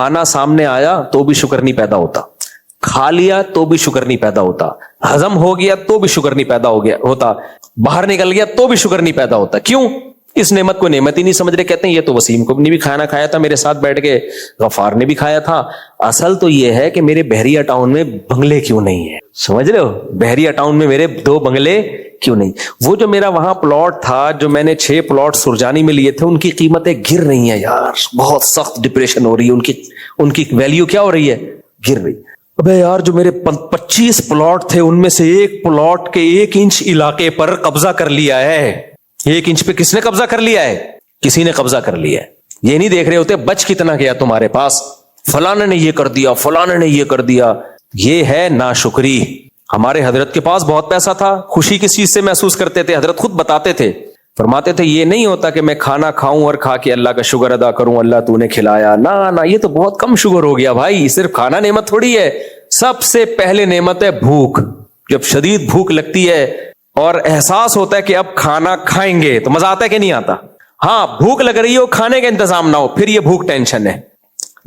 खाना सामने आया तो भी शुक्र नहीं पैदा होता, खा लिया तो भी शुक्र नहीं पैदा होता, हजम हो गया तो भी शुक्र नहीं पैदा हो गया होता, बाहर निकल गया तो भी शुक्र नहीं पैदा होता। क्यों? इस नेमत को नेमत ही नहीं समझ रहे। कहते हैं ये तो वसीम को ने भी खाना खाया था, मेरे साथ बैठ के गफार ने भी खाया था। असल तो ये है कि मेरे बहरिया टाउन में बंगले क्यों नहीं है। समझ रहे हो? बहरिया टाउन में मेरे 2 बंगले क्यों नहीं। वो जो मेरा वहां प्लॉट था, जो मैंने 6 प्लॉट सुरजानी में लिए थे, उनकी कीमतें गिर रही हैं यार, बहुत सख्त डिप्रेशन हो रही है। उनकी वैल्यू क्या हो रही है? गिर रही। अबे यार, जो मेरे 25 प्लॉट थे उनमें से एक प्लॉट के 1 इंच इलाके पर कब्जा कर लिया है। 1 इंच पे किसने कब्जा कर लिया है? किसी ने कब्जा कर लिया है। ये नहीं देख रहे होते बच कितना गया तुम्हारे पास, फलाने ने ये कर दिया, फलाने ने ये कर दिया। ये है नाशुक्री। हमारे हजरत के पास बहुत पैसा था, खुशी किस चीज से महसूस करते थे? हजरत खुद बताते थे, फरमाते थे ये नहीं होता कि मैं खाना खाऊं और खा के अल्लाह का शुक्र अदा करूं, अल्लाह तूने खिलाया। ना ना, ये तो बहुत कम शुक्र हो गया भाई। सिर्फ खाना नेमत थोड़ी है। सबसे पहले नेमत है भूख। जब शदीद भूख लगती है और एहसास होता है कि अब खाना खाएंगे, तो मजा आता है कि नहीं आता? हाँ, भूख लग रही हो, खाने का इंतजाम ना हो, फिर ये भूख टेंशन है।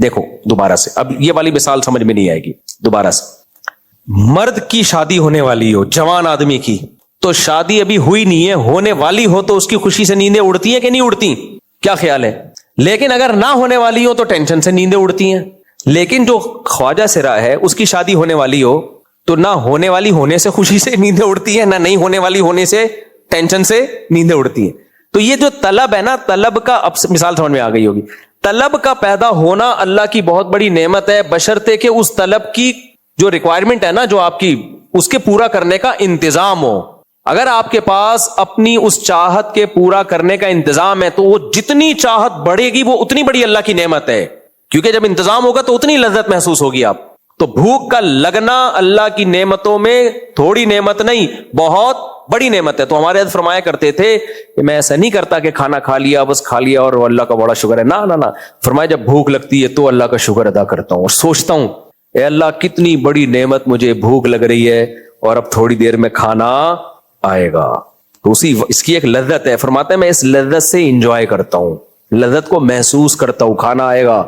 देखो दोबारा से, अब ये वाली मिसाल समझ में नहीं आएगी। दोबारा से, मर्द की शादी होने वाली हो, जवान आदमी की, तो शादी अभी हुई नहीं है, होने वाली हो, तो उसकी खुशी से नींदें उड़ती हैं कि नहीं उड़ती? क्या ख्याल है? लेकिन अगर ना होने वाली हो तो टेंशन से नींदें उड़ती हैं। लेकिन जो ख्वाजा सिरा है, उसकी शादी होने वाली हो, तो ना होने वाली होने से खुशी से नींदें उड़ती है, ना नहीं होने वाली होने से टेंशन से नींदें उड़ती है। तो ये जो तलब है ना, तलब का, अब मिसाल समझ में आ गई होगी, तलब का पैदा होना अल्लाह की बहुत बड़ी नेमत है, बशर्ते कि उस तलब की जो रिक्वायरमेंट है ना, जो आपकी, उसके पूरा करने का इंतजाम हो। अगर आपके पास अपनी उस चाहत के पूरा करने का इंतजाम है, तो वो जितनी चाहत बढ़ेगी वो उतनी बड़ी अल्लाह की नेमत है, क्योंकि जब इंतजाम होगा तो उतनी लज्जत महसूस होगी आप। तो भूख का लगना अल्लाह की नेमतों में थोड़ी नेमत नहीं, बहुत बड़ी नेमत है। तो हमारे हज़रत फरमाया करते थे कि मैं ऐसा नहीं करता कि खाना खा लिया, बस खा लिया और अल्लाह का बड़ा शुक्र है। ना ना ना, फरमाया जब भूख लगती है तो अल्लाह का शुक्र अदा करता हूं और सोचता हूं, ए अल्लाह कितनी बड़ी नेमत, मुझे भूख लग रही है और अब थोड़ी देर में खाना आएगा। तो उसी इसकी एक लज्जत है। फरमाते हैं मैं इस लज्जत से इंजॉय करता हूं, लज्जत को महसूस करता हूं। खाना आएगा,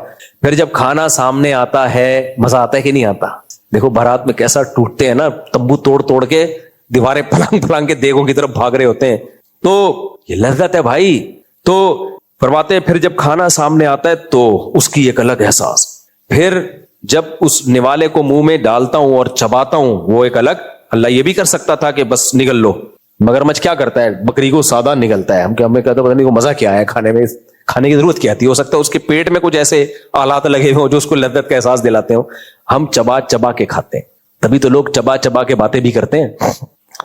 फिर जब खाना सामने आता है, मजा आता है कि नहीं आता? देखो बारात में कैसा टूटते हैं ना, तंबू तोड़ तोड़ के, दीवारें फलांग फलांग के देगों की तरफ भाग रहे होते हैं। तो ये लज्जत है भाई। तो फरमाते हैं फिर जब खाना सामने आता है तो उसकी एक अलग एहसास। फिर जब उस निवाले को मुंह में डालता हूं और चबाता हूं, वो एक अलग। अल्लाह ये भी कर सकता था कि बस निगल लो। मगरमच्छ क्या करता है? बकरी को सादा निगलता है। हमें कहते पता नहीं को मजा क्या है खाने में, खाने की जरूरत क्या थी? हो सकता है उसके पेट में कुछ ऐसे आलात लगे हो जो उसको लज्जत का एहसास दिलाते हो। हम चबा चबा के खाते हैं, तभी तो लोग चबा चबा के बातें भी करते हैं।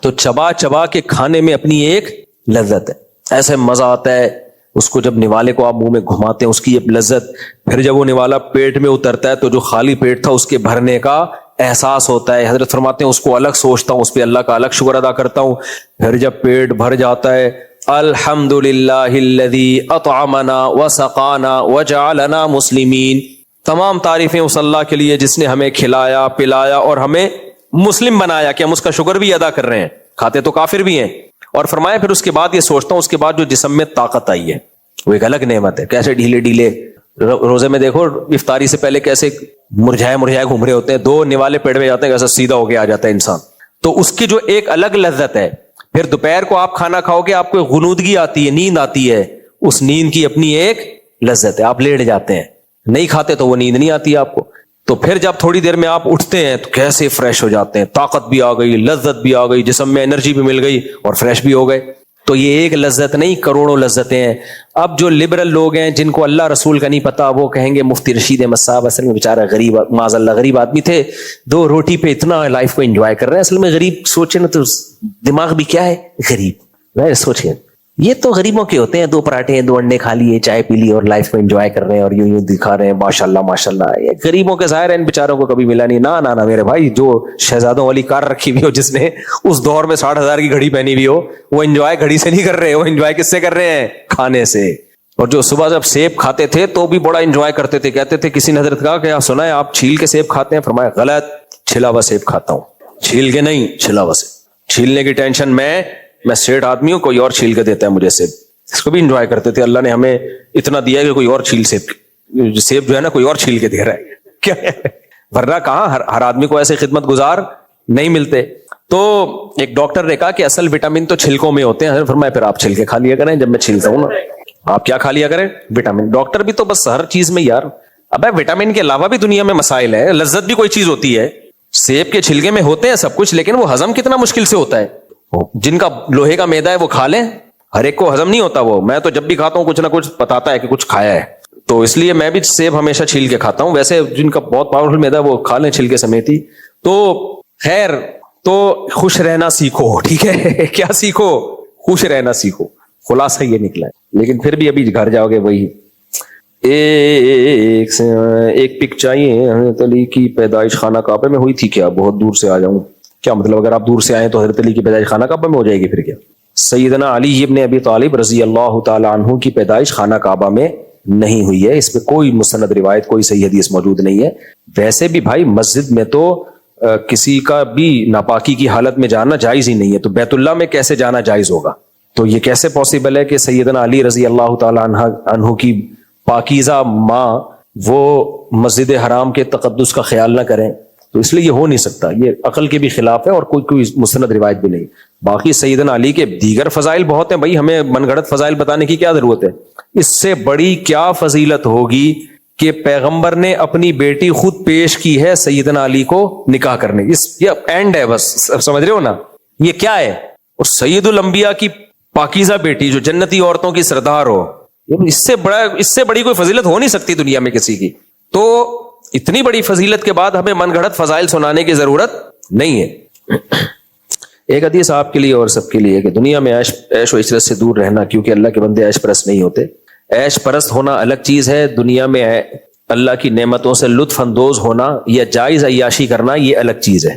तो चबा चबा के खाने में अपनी एक लज्जत है, ऐसे मजा आता है। उसको जब निवाले को आप मुंह में घुमाते हैं, उसकी एक लज्जत। फिर जब वो निवाला पेट में उतरता है तो जो खाली पेट था उसके भरने का एहसास होता है। हजरत फरमाते हैं उसको अलग सोचता हूं, उस पर अल्लाह का अलग शुक्र अदा करता हूं। फिर जब पेट भर जाता है, अल्हम्दुलिल्लाहिल्लज़ी अतअमना व सक़ाना व जअलना मुस्लिमीन, तमाम तारीफें उस अल्लाह के लिए जिसने हमें खिलाया पिलाया और हमें मुस्लिम बनाया, कि हम उसका शुक्र भी अदा कर रहे हैं, खाते तो काफिर भी हैं। और फरमाया फिर उसके बाद ये सोचता हूं, उसके बाद जो जिस्म में ताकत आई है वो एक अलग नेमत है। कैसे ढीले ढीले रोजे में देखो, इफ्तारी से पहले कैसे मुरझाए मुरझाए घूम रहे होते हैं, 2 निवाले पेड़ में जाते हैं, कैसा सीधा होके आ जाता है इंसान। तो उसकी जो एक अलग लज्जत है। फिर दोपहर को आप खाना खाओगे, आपको गुनूदगी आती है, नींद आती है, उस नींद की अपनी एक लज्जत है। आप लेट जाते हैं, नहीं खाते तो वो नींद नहीं आती आपको। तो फिर जब थोड़ी देर में आप उठते हैं तो कैसे फ्रेश हो जाते हैं, ताकत भी आ गई, लज्जत भी आ गई, जिस्म में एनर्जी भी मिल गई और फ्रेश भी हो गए। तो ये एक लज्जत नहीं, करोड़ों लज्जतें हैं। अब जो लिबरल लोग हैं जिनको अल्लाह रसूल का नहीं पता, वो कहेंगे मुफ्ती रशीद अहमद साहब असल में बेचारा गरीब, माज़अल्लाह गरीब आदमी थे, 2 रोटी पे इतना लाइफ को एंजॉय कर रहे हैं। असल में गरीब सोचे ना तो दिमाग भी क्या है, गरीब। सोचे ये तो गरीबों के होते हैं, 2 पराठे 2 अंडे खा लिए, चाय पी ली और लाइफ को एंजॉय कर रहे हैं और यूं यूं दिखा रहे हैं माशाल्लाह माशाल्लाह। ये गरीबों के ज़ाहिर है इन बेचारों को कभी मिला नहीं। ना ना ना मेरे भाई, जो शहजादों वाली कार रखी हुई हो, जिसने उस दौर में 60,000 की घड़ी पहनी हुई हो, वो एंजॉय घड़ी से नहीं कर रहे, वो एंजॉय किससे कर रहे हैं? खाने से। और जो सुबह जब सेब खाते थे तो भी बड़ा एंजॉय करते थे। कहते थे किसी ने हजरत कहा कि सुना है आप छील के सेब खाते हैं? फरमाया गलत, छिला हुआ सेब खाता हूं, छील के नहीं, छिला हुआ सेब। छीलने की टेंशन मैं सेठ आदमी हूं, कोई और छील के देता है मुझे सेब। इसको भी एंजॉय करते थे। अल्लाह ने हमें इतना दिया कि कोई और छील सेब सेब जो है ना कोई और छील के दे रहा है क्या है? वरना कहाँ हर आदमी को ऐसे खिदमत गुजार नहीं मिलते। तो एक डॉक्टर ने कहा कि असल विटामिन तो छिलकों में होते हैं। फरमाया फिर आप छिलके खा लिया करें, जब मैं छीलता हूं ना आप क्या खा लिया करें, विटामिन। डॉक्टर भी तो बस हर चीज में यार, अबे विटामिन के अलावा भी दुनिया में मसाइल है। लज्जत भी कोई चीज होती है, सेब के छिलके में होते हैं सब कुछ, लेकिन वो हजम कितना मुश्किल से होता है। जिनका लोहे का मैदा है वो खा लें, हर एक को हजम नहीं होता वो। मैं तो जब भी खाता हूं कुछ ना कुछ बताता है कि कुछ खाया है, तो इसलिए मैं भी सेब हमेशा छील के खाता हूं। वैसे जिनका बहुत पावरफुल मैदा है वो खा लें छिलके समेत ही। तो खैर, तो खुश रहना सीखो, ठीक है क्या सीखो, खुश रहना सीखो, खुलासा ये निकला है। लेकिन फिर भी अभी घर जाओगे वही एक पिक चाहिए, हजरत अली की पैदाइश खाना काबा में हुई थी क्या, बहुत दूर से आ जाऊं, क्या मतलब अगर आप दूर से आए तो हजरत अली की पैदाइश खाना काबा में हो जाएगी फिर क्या? सैयदना अली इब्न अबी तालिब रजी अल्लाह ताला अन्हु की पैदाइश खाना काबा में नहीं हुई है। इसमें कोई मुसन्नद रिवायत, कोई सही हदीस मौजूद नहीं है। वैसे भी भाई मस्जिद में तो किसी का भी नापाकी की हालत में जाना जायज ही नहीं है, तो बैतुल्लाह में कैसे जाना जायज होगा? तो ये कैसे पॉसिबल है कि सैयदना अली रजी अल्लाह ताला अन्हु की पाकीज़ा माँ वो मस्जिद हराम के तकद्दुस का ख्याल ना करें? तो इसलिए ये हो नहीं सकता, ये अकल के भी खिलाफ है और कोई मुसन्नद रिवायत भी नहीं। बाकी सैयदना अली के दीगर फजाइल बहुत हैं भाई, हमें मनगढ़ंत फजाइल बताने की क्या जरूरत है? इससे बड़ी क्या फजीलत होगी कि पैगंबर ने अपनी बेटी खुद पेश की है सैयदना अली को निकाह करने। ये एंड है बस, समझ रहे हो ना, ये क्या है? और सैयदुल अंबिया की पाकीज़ा बेटी जो जन्नती औरतों की सरदार हो, इससे बड़ी कोई फजीलत हो नहीं सकती दुनिया में किसी की। तो इतनी बड़ी फजीलत के बाद हमें मनगढ़ंत फजाइल सुनाने की जरूरत नहीं है। एक हदीस आपके लिए और सबके लिए कि दुनिया में ऐश व इशरत से दूर रहना, क्योंकि अल्लाह के बंदे ऐश परस्त नहीं होते। ऐश परस्त होना अलग चीज है, दुनिया में अल्लाह की नेमतों से लुत्फ अंदोज होना या जायज अय्याशी करना ये अलग चीज है।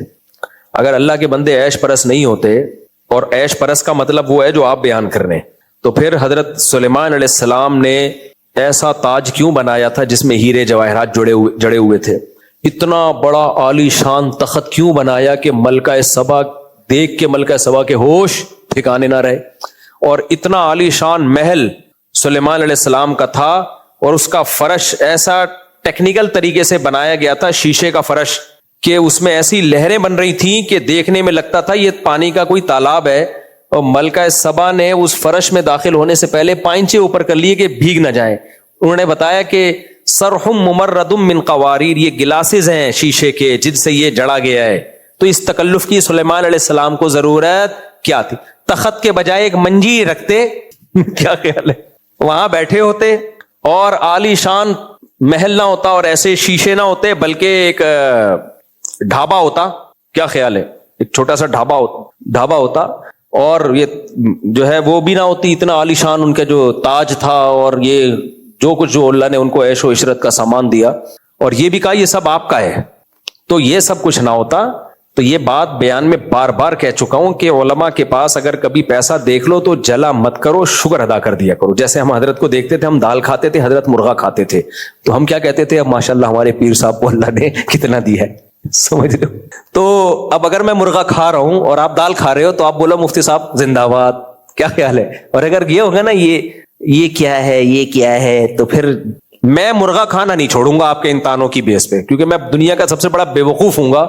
अगर अल्लाह के बंदे ऐश परस्त नहीं होते, और ऐश परस्त का मतलब वो है जो आप बयान कर रहे हैं, तो फिर हजरत सुलेमान अलैहिस्सलाम ने ऐसा ताज क्यों बनाया था जिसमें हीरे जवाहरात जड़े हुए थे? इतना बड़ा आलीशान तख्त क्यों बनाया कि मलका सबा देख के मलका सबा के होश ठिकाने ना रहे? और इतना आलीशान महल सुलेमान अलैहिस्सलाम का था, और उसका फर्श ऐसा टेक्निकल तरीके से बनाया गया था, शीशे का फर्श, कि उसमें ऐसी लहरें बन रही थी कि देखने में लगता था ये पानी का कोई तालाब है। और मलका सबा ने उस फर्श में दाखिल होने से पहले पांचे ऊपर कर लिए कि भीग ना जाए। उन्होंने बताया कि सरहुम मुमर्रदुम मिन कवारीर, ये गिलासेस हैं शीशे के जिनसे ये जड़ा गया है। तो इस तकल्लुफ की सुलेमान अलैहिस्सलाम को जरूरत क्या थी? तख्त के बजाय एक मंजी रखते क्या ख्याल है, वहां बैठे होते, और आलीशान महल ना होता और ऐसे शीशे ना होते, बल्कि एक ढाबा होता। क्या ख्याल है? एक छोटा सा ढाबा होता, और ये जो है वो भी ना होती, इतना आलीशान उनका जो ताज था, और ये जो कुछ जो अल्लाह ने उनको ऐशो इशरत का सामान दिया, और ये भी कहा ये सब आपका है। तो ये सब कुछ ना होता। तो ये बात बयान में बार बार कह चुका हूं कि उलमा के पास अगर कभी पैसा देख लो तो जला मत करो, शुक्र अदा कर दिया करो। जैसे हम हजरत को देखते थे, हम दाल खाते थे, हजरत मुर्गा खाते थे, तो हम क्या कहते थे, अब माशाल्लाह हमारे पीर साहब को अल्लाह ने कितना दिया है, समझ रहे हो? तो अब अगर मैं मुर्गा खा रहा हूं और आप दाल खा रहे हो, तो आप बोलो मुफ्ती साहब जिंदाबाद, क्या ख्याल है? और अगर ये होगा ना ये क्या है, ये क्या है, तो फिर मैं मुर्गा खाना नहीं छोड़ूंगा आपके इन तानों की बेस पे, क्योंकि मैं दुनिया का सबसे बड़ा बेवकूफ हूंगा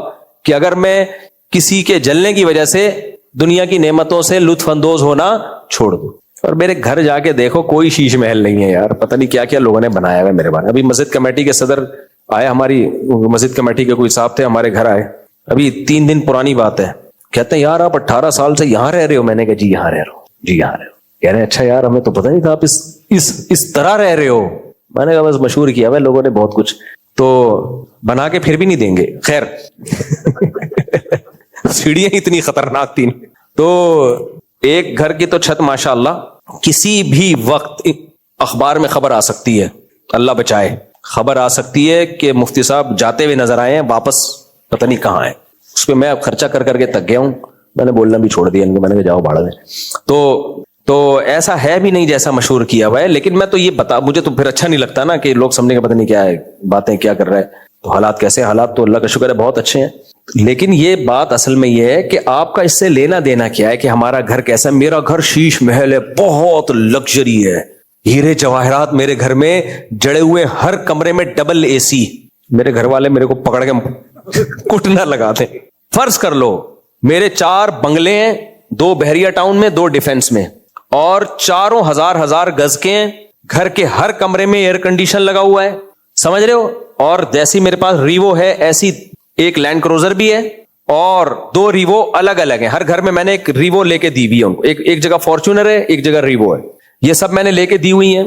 कि अगर मैं किसी के जलने की वजह से दुनिया की नेमतों से लुत्फ अंदोज होना छोड़ दूं। और मेरे घर जाके देखो, कोई शीश महल नहीं है यार, पता नहीं क्या क्या लोगों ने बनाया हुआ है मेरे बारे। अभी मस्जिद कमेटी के सदर आए, हमारी मस्जिद कमेटी के कोई साहब थे, हमारे घर आए, अभी 3 दिन पुरानी बात है। कहते हैं यार आप 18 साल से यहाँ रह रहे हो? मैंने कहा जी यहाँ रह रहा हूँ, जी यहाँ रह रहा हूँ। कह रहे अच्छा यार हमें तो पता नहीं था आप इस तरह रह रहे हो। मैंने कहा बस मशहूर किया हुआ लोगों ने बहुत कुछ, तो बना के फिर भी नहीं देंगे। खैर सीढ़ियां इतनी खतरनाक थी। तो एक घर की तो छत माशाअल्लाह किसी भी वक्त अखबार में खबर आ सकती है, अल्लाह बचाए, खबर आ सकती है कि मुफ्ती साहब जाते हुए नजर आए हैं, वापस पता नहीं कहाँ है। उस पर मैं खर्चा कर करके थक गया हूं, मैंने बोलना भी छोड़ दिया, मैंने कहा जाओ भाड़ में। तो ऐसा है भी नहीं जैसा मशहूर किया हुआ है। लेकिन मैं तो ये मुझे तो फिर अच्छा नहीं लगता ना कि लोग समझे पता नहीं क्या है, बातें क्या कर रहे हैं। तो हालात कैसे? हालात तो अल्लाह का शुक्र है बहुत अच्छे हैं, लेकिन ये बात असल में ये है कि आपका इससे लेना देना क्या है कि हमारा घर कैसा है? मेरा घर शीश महल है, बहुत लग्जरी है, ہیرے جواہرات میرے گھر میں جڑے ہوئے, ہر کمرے میں ڈبل اے سی. میرے گھر والے میرے کو پکڑ کے کٹنا لگا دیں. فرض کر لو میرے 4 بنگلے ہیں, 2 بحریہ ٹاؤن میں, 2 ڈیفنس میں, اور چاروں ہزار گز کے ہیں. گھر کے ہر کمرے میں ایئر کنڈیشن لگا ہوا ہے, سمجھ رہے ہو. اور جیسی میرے پاس ریوو ہے ایسی ایک لینڈ کروزر بھی ہے, اور 2 ریوو الگ الگ ہیں. ہر گھر میں نے ایک ریوو لے کے دی ہوئی ہے ان کو, ایک جگہ فارچونر ہے, ایک جگہ ریوو ہے. یہ سب میں نے لے کے دی ہوئی ہیں.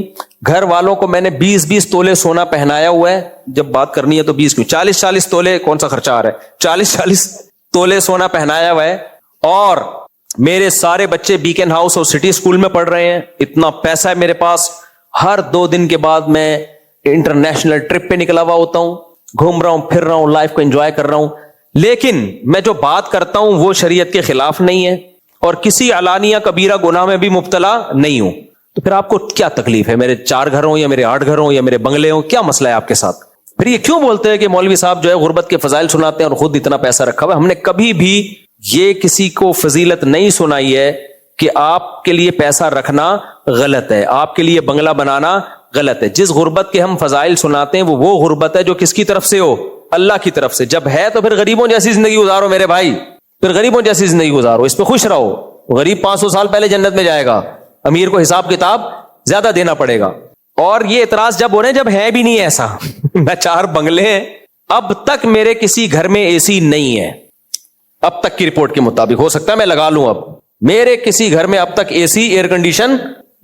گھر والوں کو میں نے 20 تولے سونا پہنایا ہوا ہے. جب بات کرنی ہے تو 20 کیوں, 40 تولے, کون سا خرچہ آ رہا ہے, 40 تولے سونا پہنایا ہوا ہے. اور میرے سارے بچے بیکن ہاؤس اور سٹی اسکول میں پڑھ رہے ہیں. اتنا پیسہ ہے میرے پاس. ہر 2 دن کے بعد میں انٹرنیشنل ٹرپ پہ نکلا ہوا ہوتا ہوں, گھوم رہا ہوں, پھر رہا ہوں, لائف کو انجوائے کر رہا ہوں. لیکن میں جو بات کرتا ہوں وہ شریعت کے خلاف نہیں ہے, اور کسی علانیہ کبیرہ گناہ میں بھی مبتلا نہیں ہوں. تو پھر آپ کو کیا تکلیف ہے, میرے 4 گھر ہوں یا میرے 8 گھر ہوں یا میرے بنگلے ہوں, کیا مسئلہ ہے آپ کے ساتھ؟ پھر یہ کیوں بولتے ہیں کہ مولوی صاحب جو ہے غربت کے فضائل سناتے ہیں اور خود اتنا پیسہ رکھا ہوا ہے؟ ہم نے کبھی بھی یہ کسی کو فضیلت نہیں سنائی ہے کہ آپ کے لیے پیسہ رکھنا غلط ہے, آپ کے لیے بنگلہ بنانا غلط ہے. جس غربت کے ہم فضائل سناتے ہیں وہ غربت ہے جو کس کی طرف سے ہو, اللہ کی طرف سے. جب ہے تو پھر غریبوں جیسی زندگی گزارو میرے بھائی, پھر غریبوں جیسی زندگی گزارو, اس پہ خوش رہو. غریب 500 سال پہلے جنت میں جائے گا, امیر کو حساب کتاب زیادہ دینا پڑے گا. اور یہ اعتراض جب ہو رہے ہیں جب ہے بھی نہیں ایسا. میں 4 بنگلے ہیں, اب تک میرے کسی گھر میں اے سی نہیں ہے. اب تک کی رپورٹ کے مطابق, ہو سکتا ہے میں لگا لوں, اب میرے کسی گھر میں اب تک اے سی ایئر کنڈیشن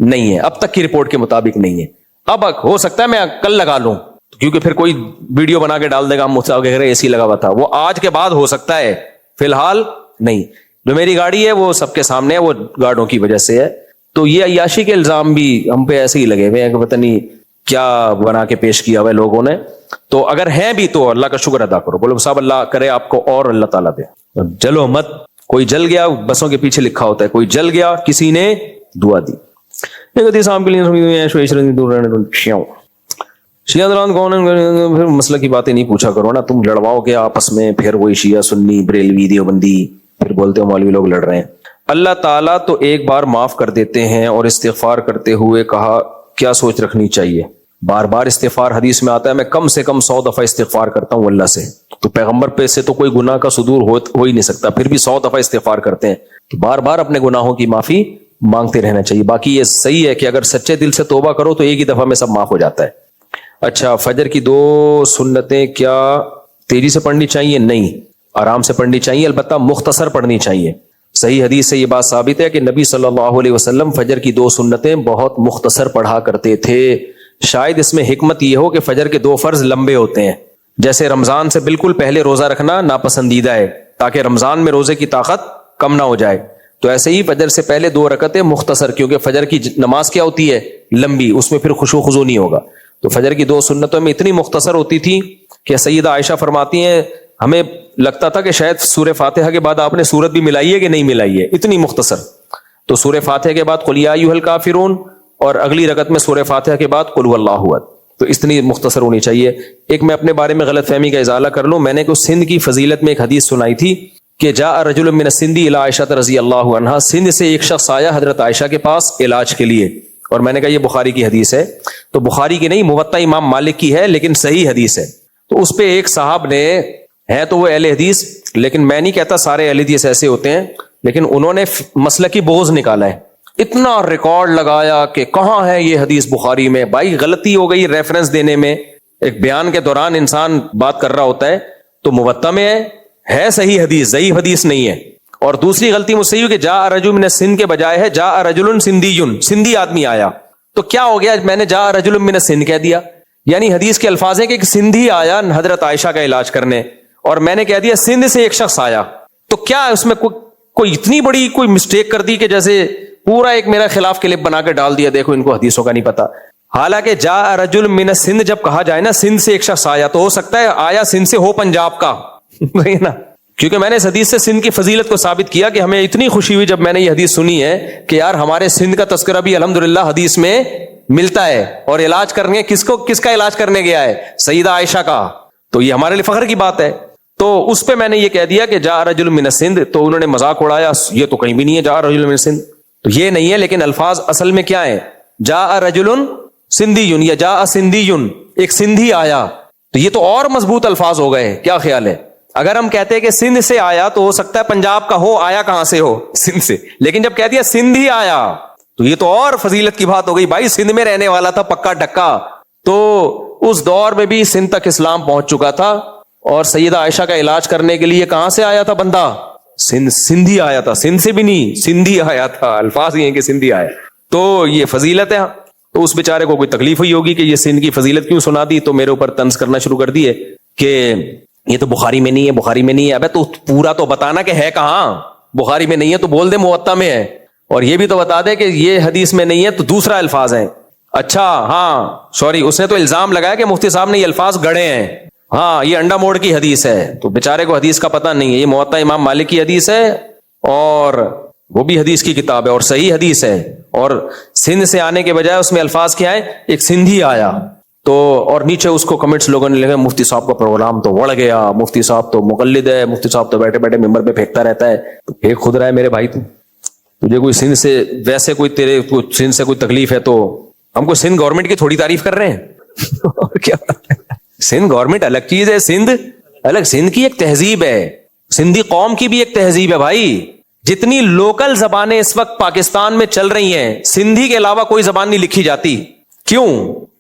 نہیں ہے, اب تک کی رپورٹ کے مطابق نہیں ہے. اب ہو سکتا ہے میں کل لگا لوں, کیونکہ پھر کوئی ویڈیو بنا کے ڈال دے گا مجھ سے گھر اے سی لگا ہوا تھا. وہ آج کے بعد ہو سکتا ہے, فی الحال نہیں. جو میری گاڑی ہے وہ سب کے سامنے ہے, وہ گارڈوں کی وجہ سے ہے. تو یہ عیاشی کے الزام بھی ہم پہ ایسے ہی لگے ہوئے ہیں کہ پتہ نہیں کیا بنا کے پیش کیا ہوا ہے لوگوں نے. تو اگر ہیں بھی تو اللہ کا شکر ادا کرو. بولو صاحب اللہ کرے آپ کو اور اللہ تعالیٰ دے. جلو مت, کوئی جل گیا بسوں کے پیچھے لکھا ہوتا ہے, کوئی جل گیا کسی نے دعا دی. شیعہ دران کون ہے, پھر مسئلہ کی باتیں نہیں پوچھا کرو نا, تم لڑواؤ گے آپس میں, پھر وہی شیعہ سنی بریلوی دیوبندی, پھر بولتے ہو مولوی لوگ لڑ رہے ہیں. اللہ تعالیٰ تو ایک بار معاف کر دیتے ہیں, اور استغفار کرتے ہوئے کہا کیا سوچ رکھنی چاہیے؟ بار بار استغفار حدیث میں آتا ہے, میں کم سے کم 100 دفعہ استغفار کرتا ہوں اللہ سے. تو پیغمبر پہ سے تو کوئی گناہ کا صدور ہو ہی نہیں سکتا, پھر بھی 100 دفعہ استغفار کرتے ہیں. تو بار بار اپنے گناہوں کی معافی مانگتے رہنا چاہیے. باقی یہ صحیح ہے کہ اگر سچے دل سے توبہ کرو تو ایک ہی دفعہ میں سب معاف ہو جاتا ہے. اچھا, فجر کی 2 سنتیں کیا تیزی سے پڑھنی چاہیے؟ نہیں, آرام سے پڑھنی چاہیے, البتہ مختصر پڑھنی چاہیے. صحیح حدیث سے یہ بات ثابت ہے کہ نبی صلی اللہ علیہ وسلم فجر کی 2 سنتیں بہت مختصر پڑھا کرتے تھے. شاید اس میں حکمت یہ ہو کہ فجر کے 2 فرض لمبے ہوتے ہیں. جیسے رمضان سے بالکل پہلے روزہ رکھنا ناپسندیدہ ہے تاکہ رمضان میں روزے کی طاقت کم نہ ہو جائے, تو ایسے ہی فجر سے پہلے 2 رکعتیں مختصر, کیونکہ فجر کی نماز کیا ہوتی ہے؟ لمبی, اس میں پھر خشوع و خضوع نہیں ہوگا. تو فجر کی 2 سنتوں میں اتنی مختصر ہوتی تھی کہ سیدہ عائشہ فرماتی ہیں ہمیں لگتا تھا کہ شاید سورہ فاتحہ کے بعد آپ نے سورت بھی ملائی ہے کہ نہیں ملائی ہے, اتنی مختصر. تو سورہ فاتحہ کے بعد قل یا ایھا الکافرون, اور اگلی رکعت میں سورہ فاتحہ کے بعد قل هو اللہ احد. تو اتنی مختصر ہونی چاہیے. ایک میں اپنے بارے میں غلط فہمی کا ازالہ کر لوں, میں نے کو سندھ کی فضیلت میں ایک حدیث سنائی تھی کہ جاء رجل من السند الی عائشہ رضی اللہ عنہا, سندھ سے ایک شخص آیا حضرت عائشہ کے پاس علاج کے لیے. اور میں نے کہا یہ بخاری کی حدیث ہے, تو بخاری کی نہیں, موطا امام مالک کی ہے, لیکن صحیح حدیث ہے. تو اس پہ ایک صاحب نے, ہے تو وہ اہل حدیث, لیکن میں نہیں کہتا سارے اہل حدیث ایسے ہوتے ہیں, لیکن انہوں نے مسلکی بغض نکالا ہے. اتنا ریکارڈ لگایا کہ کہاں ہے یہ حدیث بخاری میں. بھائی غلطی ہو گئی ریفرنس دینے میں, ایک بیان کے دوران انسان بات کر رہا ہوتا ہے, تو موطا میں ہے صحیح حدیث, ضعیف حدیث نہیں ہے. اور دوسری غلطی مجھ سے یہ کہ جاء رجل من السند کے بجائے ہے جاء رجل سندی, سندھی آدمی آیا. تو کیا ہو گیا, میں نے جاء رجل من السند کہہ دیا, یعنی حدیث کے الفاظ ہیں کہ ایک سندھی آیا حضرت عائشہ کا علاج کرنے, اور میں نے کہہ دیا سندھ سے ایک شخص آیا. تو کیا اس میں کوئی اتنی بڑی کوئی مسٹیک کر دی کہ جیسے پورا ایک میرا خلاف کلپ بنا کے ڈال دیا, دیکھو ان کو حدیثوں کا نہیں پتا. حالانکہ جاء رجل من السند جب کہا جائے نا, سندھ سے ایک شخص آیا, تو ہو سکتا ہے آیا سندھ سے ہو پنجاب کا, نہیں نا, کیونکہ میں نے اس حدیث سے سندھ کی فضیلت کو ثابت کیا کہ ہمیں اتنی خوشی ہوئی جب میں نے یہ حدیث سنی ہے کہ یار ہمارے سندھ کا تذکرہ بھی الحمدللہ حدیث میں ملتا ہے. اور علاج کرنے کس کا علاج کرنے گیا ہے؟ سیدہ عائشہ کا. تو یہ ہمارے لیے فخر کی بات ہے. تو اس پہ میں نے یہ کہہ دیا کہ جاء رجل من السند, تو انہوں نے مذاق اڑایا, یہ تو کہیں بھی نہیں ہے جاء رجل من السند, تو یہ نہیں ہے. لیکن الفاظ اصل میں کیا ہے؟ جاء رجل سندھیون یا جاء سندھیون، ایک سندھی آیا، تو یہ تو اور مضبوط الفاظ ہو گئے. کیا خیال ہے؟ اگر ہم کہتے ہیں کہ سندھ سے آیا تو ہو سکتا ہے پنجاب کا ہو، آیا کہاں سے ہو؟ سندھ سے. لیکن جب کہہ دیا سندھی آیا تو یہ تو اور فضیلت کی بات ہو گئی. بھائی سندھ میں رہنے والا تھا پکا ڈکا. تو اس دور میں بھی سندھ تک اسلام پہنچ چکا تھا، اور سیدہ عائشہ کا علاج کرنے کے لیے کہاں سے آیا تھا بندہ؟ سندھی آیا تھا. سندھ سے بھی نہیں، سندھی آیا تھا. الفاظ یہ ہیں کہ سندھی آیا. تو یہ فضیلت ہے. تو اس بیچارے کو کوئی تکلیف ہوئی ہوگی کہ یہ سندھ کی فضیلت کیوں سنا دی، تو میرے اوپر طنز کرنا شروع کر دیے کہ یہ تو بخاری میں نہیں ہے، بخاری میں نہیں ہے. ابے تو پورا تو بتانا کہ ہے کہاں. بخاری میں نہیں ہے تو بول دے موطا میں ہے، اور یہ بھی تو بتا دے کہ یہ حدیث میں نہیں ہے تو دوسرا الفاظ ہے. اچھا ہاں سوری، اس نے تو الزام لگایا کہ مفتی صاحب نے یہ الفاظ گڑے ہیں. ہاں یہ انڈا موڑ کی حدیث ہے، تو بیچارے کو حدیث کا پتہ نہیں ہے. یہ موطا امام مالک کی حدیث ہے، اور وہ بھی حدیث کی کتاب ہے اور صحیح حدیث ہے. اور سندھ سے آنے کے بجائے اس میں الفاظ کیا ہے؟ ایک سندھی آیا. تو اور نیچے اس کو کمنٹس لوگوں نے لکھا مفتی صاحب کا پروگرام تو بڑھ گیا، مفتی صاحب تو مقلد ہے، مفتی صاحب تو بیٹھے بیٹھے ممبر پہ پھینکتا رہتا ہے. تو پھینک خود رہا ہے میرے بھائی. تجھے کوئی سندھ سے ویسے کوئی تیرے سندھ سے کوئی تکلیف ہے تو ہم کو سندھ گورنمنٹ کی تھوڑی تعریف کر رہے ہیں. کیا سندھ گورنمنٹ الگ چیز ہے، سندھ الگ. سندھ کی ایک تہذیب ہے، سندھی قوم کی بھی ایک تہذیب ہے بھائی. جتنی لوکل زبانیں اس وقت پاکستان میں چل رہی ہیں، سندھی کے علاوہ کوئی زبان نہیں لکھی جاتی. کیوں؟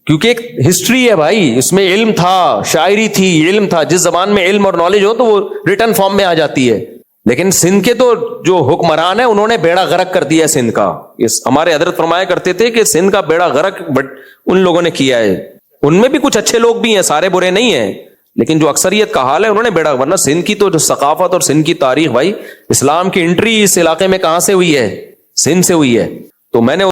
کیونکہ ایک ہسٹری ہے بھائی، اس میں علم تھا، شاعری تھی، علم تھا. جس زبان میں علم اور نالج ہو تو وہ ریٹن فارم میں آ جاتی ہے. لیکن سندھ کے تو جو حکمران ہیں انہوں نے بیڑا غرق کر دیا سندھ کا. ہمارے حضرت فرمایا کرتے تھے کہ سندھ کا بیڑا غرق ان لوگوں نے کیا ہے. ان میں بھی کچھ اچھے لوگ بھی ہیں، سارے برے نہیں ہیں، لیکن جو اکثریت کا حال ہے انہوں نے بیڑا. ورنہ سندھ کی تو جو ثقافت اور سندھ کی تاریخ بھائی، اسلام کی انٹری اس علاقے میں کہاں سے ہوئی ہے؟ سندھ سے ہوئی ہے. تو میں نے